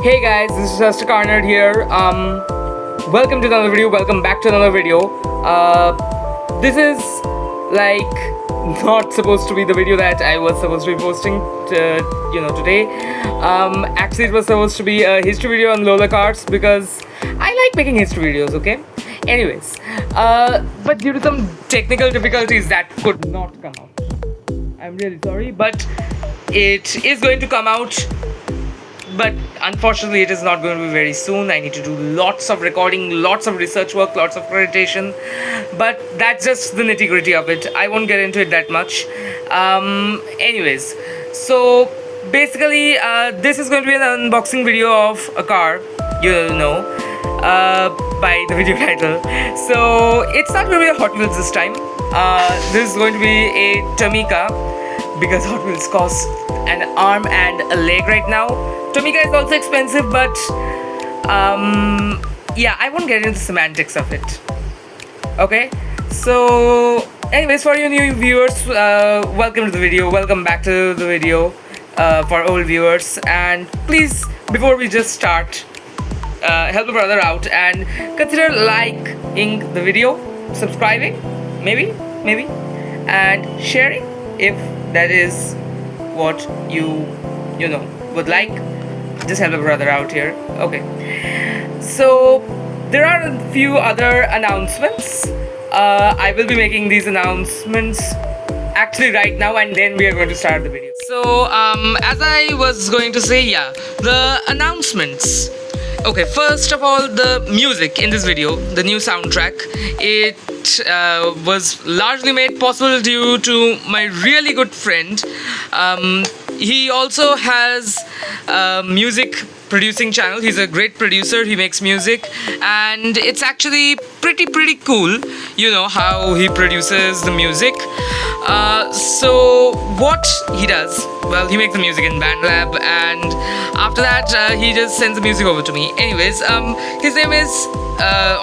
Hey guys, this is Just Carnard here. Welcome to another video. Welcome back to another video. This is like not supposed to be the video that I was supposed to be posting, today. Actually, it was supposed to be a history video on Lola cars because I like making history videos. Okay. Anyways, but due to some technical difficulties, that could not come out. I'm really sorry, but it is going to come out. But unfortunately, it is not going to be very soon. I need to do lots of recording, lots of research work, lots of accreditation. But that's just the nitty-gritty of it. I won't get into it that much. Anyways, so basically, this is going to be an unboxing video of a car, by the video title. So it's not going to be a Hot Wheels this time. This is going to be a Tomica, because Hot Wheels costs an arm and a leg right now. Tomica is also expensive, but I won't get into the semantics of it. Okay, so anyways, for you new viewers, welcome to the video, welcome back to the video. For old viewers, and please, before we just start, help a brother out and consider liking the video, subscribing, maybe, and sharing if that is what you would like. Just help a brother out here. Okay, so there are a few other announcements. I will be making these announcements actually right now, and then we are going to start the video. So as I was going to say, the announcements. Okay, first of all, the music in this video, the new soundtrack, it was largely made possible due to my really good friend. He also has a music producing channel. He's a great producer. He makes music, and it's actually pretty cool, how he produces the music. So what he does, well, he makes the music in BandLab, and after that he just sends the music over to me. Anyways, his name is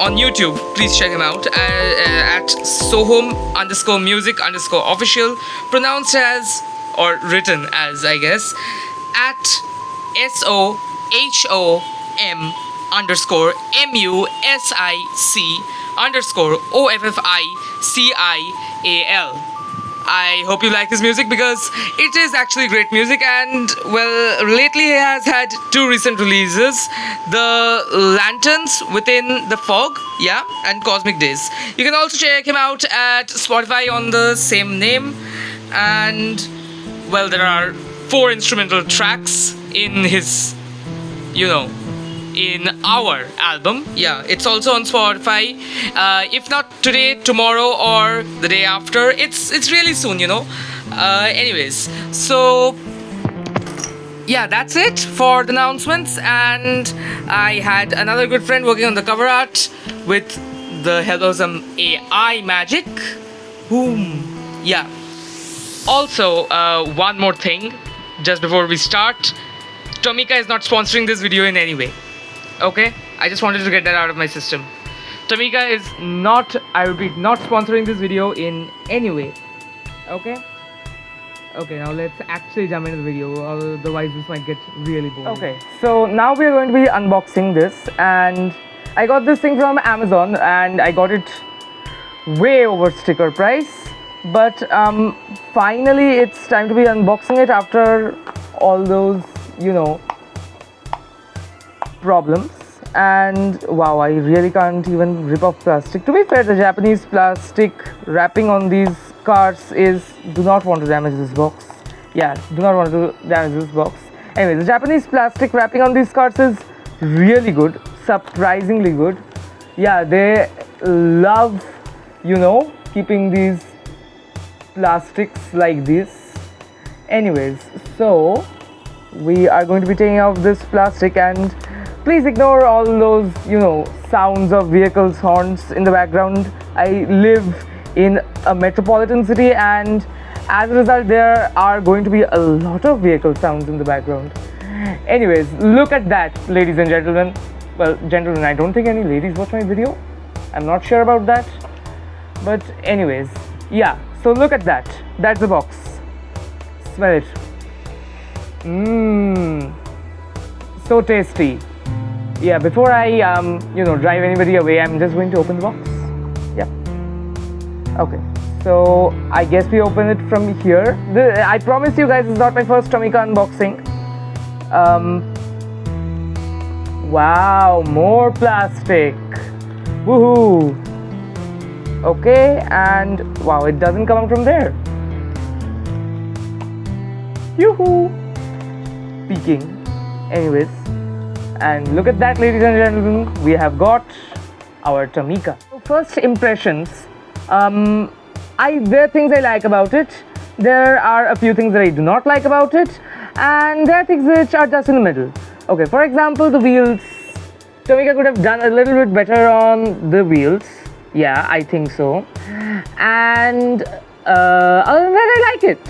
on YouTube, please check him out, at sohom_music_official, pronounced as, or written as, I guess, at SOHOM_music_OFFICIAL. I hope you like his music because it is actually great music, and well, lately he has had two recent releases, the Lanterns Within the Fog, and Cosmic Days. You can also check him out at Spotify on the same name, and well, there are 4 instrumental tracks in his, in our album. It's also on Spotify. If not today, tomorrow, or the day after, it's really soon, anyways, so that's it for the announcements. And I had another good friend working on the cover art with the help of some AI magic. Also, one more thing just before we start, Tomica is not sponsoring this video in any way. Okay, I just wanted to get that out of my system. Tomica is not, I repeat, not sponsoring this video in any way. Okay, now let's actually jump into the video, otherwise this might get really boring. Okay, so now we are going to be unboxing this, and I got this thing from Amazon, and I got it way over sticker price, but finally it's time to be unboxing it after all those problems. And wow, I really can't even rip off plastic. To be fair, the Japanese plastic wrapping on these cars is, do not want to damage this box. Anyway, the Japanese plastic wrapping on these cars is really good, surprisingly good. They love keeping these plastics like this. Anyways, so we are going to be taking off this plastic, and please ignore all those sounds of vehicles, horns in the background. I live in a metropolitan city, and as a result there are going to be a lot of vehicle sounds in the background. Anyways, look at that, ladies and gentlemen. Well, gentlemen, I don't think any ladies watch my video, I'm not sure about that, but anyways, so look at that. That's the box. Smell it. So tasty. Yeah, before I drive anybody away, I'm just going to open the box. Yeah. Okay. So I guess we open it from here. I promise you guys, it's not my first Tomica unboxing. Wow, more plastic. Woohoo. Okay, and wow, it doesn't come out from there. Yoo-hoo. Peeking. Anyways, and look at that, ladies and gentlemen, we have got our Tomica. So first impressions, there are things I like about it, there are a few things that I do not like about it, and there are things which are just in the middle. Okay, for example, the wheels. Tomica could have done a little bit better on the wheels. Yeah, I think so. And other than that, I like it.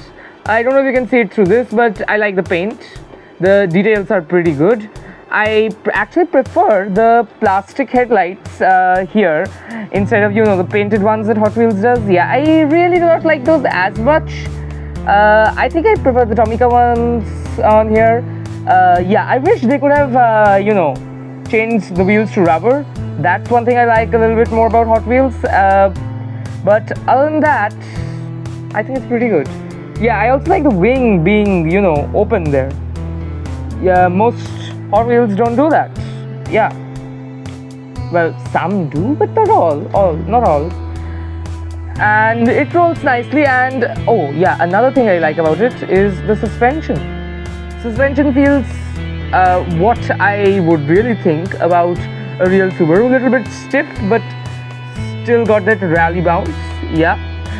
I don't know if you can see it through this, but I like the paint. The details are pretty good. I actually prefer the plastic headlights here instead of the painted ones that Hot Wheels does. Yeah, I really do not like those as much. I think I prefer the Tomica ones on here. Yeah, I wish they could have changed the wheels to rubber. That's one thing I like a little bit more about Hot Wheels. But other than that, I think it's pretty good. Yeah, I also like the wing being open there. Yeah, most Hot Wheels don't do that. Yeah. Well, some do, but not all. And it rolls nicely. And oh yeah, another thing I like about it is the suspension. Suspension feels what I would really think about a real Subaru. A little bit stiff, but still got that rally bounce. Yeah,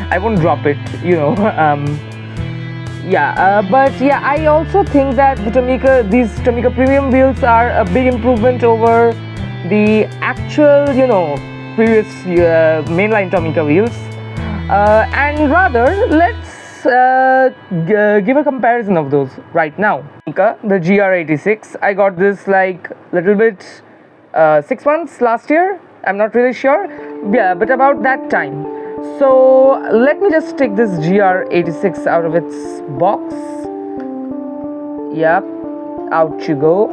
I won't drop it. But yeah, I also think that these Tomica premium wheels are a big improvement over the actual, previous mainline Tomica wheels. And rather, let's give a comparison of those right now. The GR86, I got this like little bit 6 months last year. I'm not really sure. Yeah, but about that time. So let me just take this GR86 out of its box. Yep, out you go.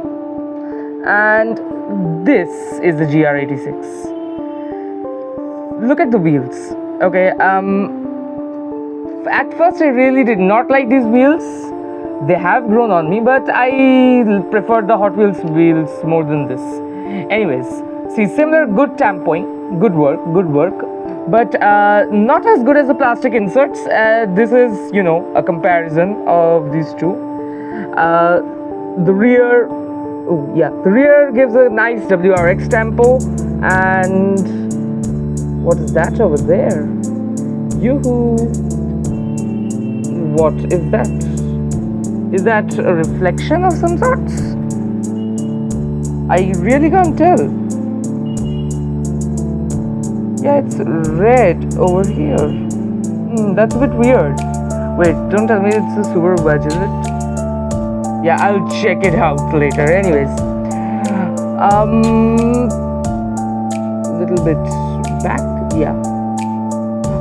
And this is the GR86. Look at the wheels. Okay, at first I really did not like these wheels. They have grown on me, but I prefer the Hot Wheels wheels more than this. Anyways, see, similar good tampoing, good work. But not as good as the plastic inserts. This is, a comparison of these two. The rear gives a nice WRX tempo. And what is that over there? Yoo-hoo! What is that? Is that a reflection of some sorts? I really can't tell. Yeah, it's red over here. That's a bit weird. Wait, don't tell me it's a Subaru badge, is it? Yeah, I'll check it out later. Anyways, little bit back. Yeah.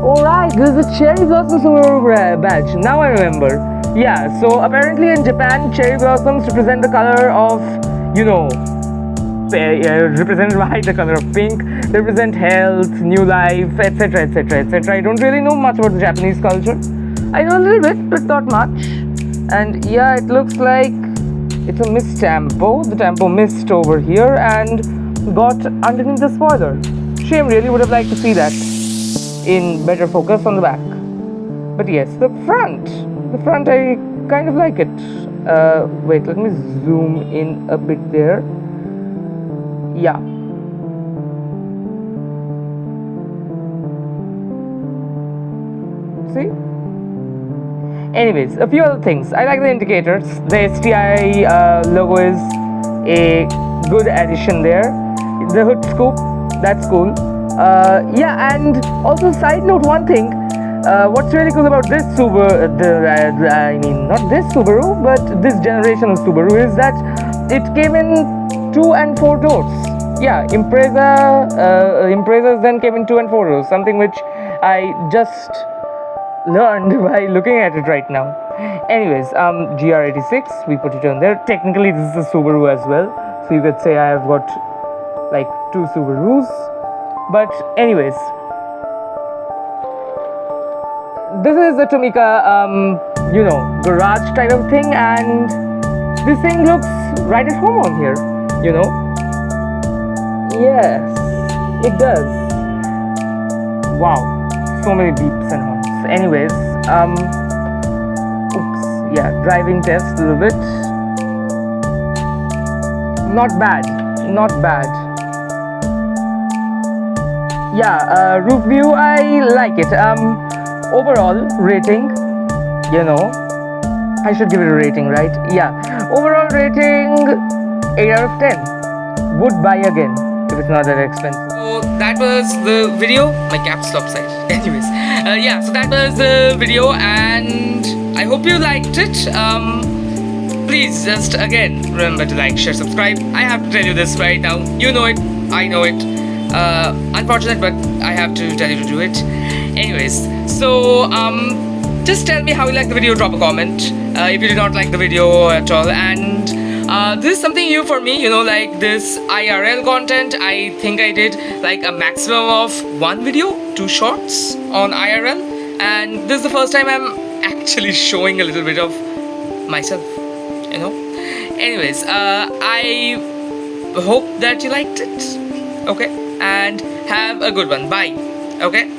Alright, this is a cherry blossom Subaru badge. Now I remember. Yeah, so apparently in Japan, cherry blossoms represent the color of, represented by the color of pink. They represent health, new life, etc, etc, etc. I don't really know much about the Japanese culture. I know a little bit, but not much. And yeah, it looks like it's a missed tampo. The tampo missed over here and got underneath the spoiler. Shame, really would have liked to see that in better focus on the back. But yes, the front I kind of like it. Wait, let me zoom in a bit there. Yeah. See? Anyways, a few other things. I like the indicators. The STI logo is a good addition there. The hood scoop, that's cool. Yeah, and also side note, one thing. What's really cool about this Subaru, not this Subaru, but this generation of Subaru is that it came in 2 and 4 doors. Yeah, Imprezas then came in 2 and 4 doors, something which I just learned by looking at it right now. Anyways, GR86, we put it on there. Technically, this is a Subaru as well, so you could say I have got like two Subarus. But anyways, this is the Tomica, garage type of thing, and this thing looks right at home on here. Yes, it does. Wow, so many beeps and horns. Anyways, driving test a little bit. Not bad. Yeah, roof view, I like it. Overall rating, I should give it a rating, right? Yeah, overall rating 8 out of 10. Would buy again if it's not that expensive. So that was the video. My caps lock side. Anyways, so that was the video, and I hope you liked it. Please just again remember to like, share, subscribe. I have to tell you this right now. You know it, I know it. Unfortunate, but I have to tell you to do it. Anyways, so just tell me how you like the video. Drop a comment if you did not like the video at all. And this is something new for me, like this IRL content. I think I did like a maximum of 1 video, 2 shorts on IRL, and this is the first time I'm actually showing a little bit of myself. Anyways, I hope that you liked it. Okay, and have a good one. Bye. Okay.